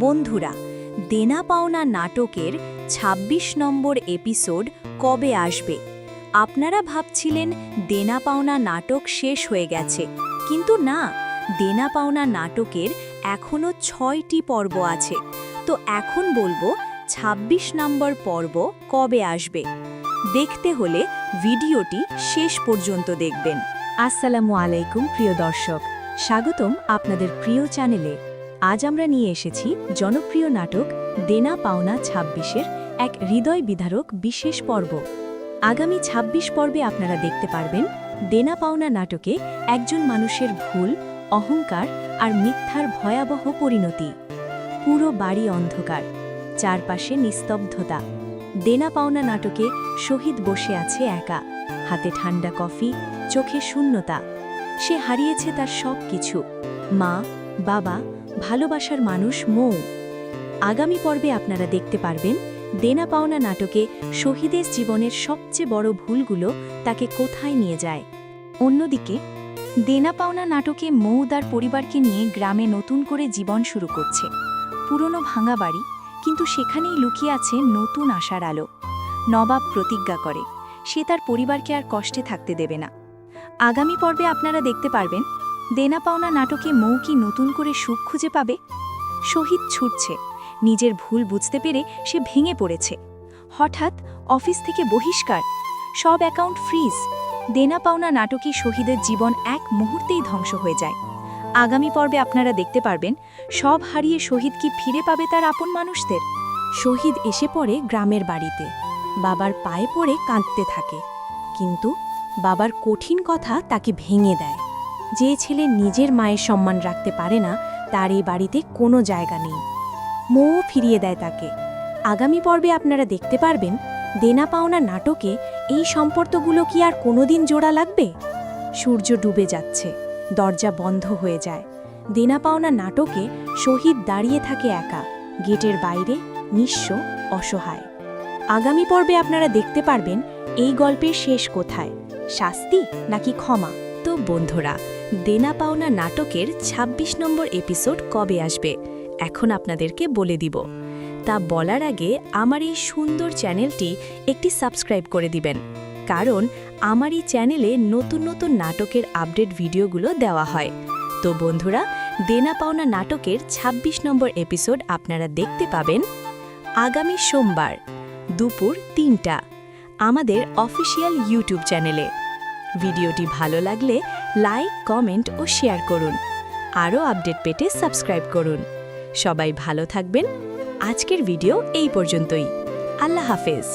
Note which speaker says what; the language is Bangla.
Speaker 1: বন্ধুরা, দেনা পাওনা নাটকের ২৬ নম্বর এপিসোড কবে আসবে? আপনারা ভাবছিলেন দেনা পাওনা নাটক শেষ হয়ে গেছে, কিন্তু না, দেনা পাওনা নাটকের এখনও ৬টি পর্ব আছে। তো এখন বলবো ২৬ নম্বর পর্ব কবে আসবে। দেখতে হলে ভিডিওটি শেষ পর্যন্ত দেখবেন। আসসালামু আলাইকুম প্রিয় দর্শক, স্বাগতম আপনাদের প্রিয় চ্যানেলে। আজ আমরা নিয়ে এসেছি জনপ্রিয় নাটক দেনা পাওনা ২৬-এর এক হৃদয় বিদারক বিশেষ পর্ব। আগামী ২৬ পর্বে আপনারা দেখতে পারবেন দেনা পাওনা নাটকে একজন মানুষের ভুল, অহংকার আর মিথ্যার ভয়াবহ পরিণতি। পুরো বাড়ি অন্ধকার, চারপাশে নিস্তব্ধতা। দেনা পাওনা নাটকে শহীদ বসে আছে একা, হাতে ঠান্ডা কফি, চোখে শূন্যতা। সে হারিয়েছে তার সব কিছু, মা, বাবা, ভালোবাসার মানুষ মৌ। আগামী পর্বে আপনারা দেখতে পারবেন দেনা পাওনা নাটকে শহীদের জীবনের সবচেয়ে বড় ভুলগুলো তাকে কোথায় নিয়ে যায়। অন্যদিকে দেনা পাওনা নাটকে মৌ তার পরিবারকে নিয়ে গ্রামে নতুন করে জীবন শুরু করছে। পুরনো ভাঙা বাড়ি, কিন্তু সেখানেই লুকিয়ে আছে নতুন আশার আলো। নবাব প্রতিজ্ঞা করে সে তার পরিবারকে আর কষ্টে থাকতে দেবে না। আগামী পর্বে আপনারা দেখতে পারবেন দেনা পাওনা নাটকে মৌ কি নতুন করে সুখ খুঁজে পাবে। শহীদ ছুটছে, নিজের ভুল বুঝতে পেরে সে ভেঙে পড়েছে। হঠাৎ অফিস থেকে বহিষ্কার, সব অ্যাকাউন্ট ফ্রিজ। দেনা পাওনা নাটকে শহীদের জীবন এক মুহূর্তেই ধ্বংস হয়ে যায়। আগামী পর্বে আপনারা দেখতে পারবেন সব হারিয়ে শহীদ কি ফিরে পাবে তার আপন মানুষদের। শহীদ এসে পড়ে গ্রামের বাড়িতে, বাবার পায়ে পড়ে কাঁদতে থাকে, কিন্তু বাবার কঠিন কথা তাকে ভেঙে দেয়। যে ছেলে নিজের মায়ের সম্মান রাখতে পারে না, তার এই বাড়িতে কোনো জায়গা নেই। মৌ ফিরিয়ে দেয় তাকে। আগামী পর্বে আপনারা দেখতে পারবেন দেনা পাওনা নাটকে এই সম্পর্কগুলো কি আর কোনোদিন জোড়া লাগবে। সূর্য ডুবে যাচ্ছে, দরজা বন্ধ হয়ে যায়। দেনা পাওনা নাটকে শহীদ দাঁড়িয়ে থাকে একা, গেটের বাইরে, নিঃস্ব, অসহায়। আগামী পর্বে আপনারা দেখতে পারবেন এই গল্পের শেষ কোথায়, শাস্তি নাকি ক্ষমা। তো বন্ধুরা, দেনা পাওনা নাটকের ২৬ নম্বর এপিসোড কবে আসবে এখন আপনাদেরকে বলে দিব। তা বলার আগে আমার এই সুন্দর চ্যানেলটি একটি সাবস্ক্রাইব করে দিবেন, কারণ আমার এই চ্যানেলে নতুন নতুন নাটকের আপডেট ভিডিওগুলো দেওয়া হয়। তো বন্ধুরা, দেনা পাওনা নাটকের ২৬ নম্বর এপিসোড আপনারা দেখতে পাবেন আগামী সোমবার দুপুর ৩টা আমাদের অফিসিয়াল ইউটিউব চ্যানেলে। ভিডিওটি ভালো লাগলে লাইক, কমেন্ট ও শেয়ার করুন। আরও আপডেট পেতে সাবস্ক্রাইব করুন। সবাই ভালো থাকবেন। আজকের ভিডিও এই পর্যন্তই। আল্লাহ হাফেজ।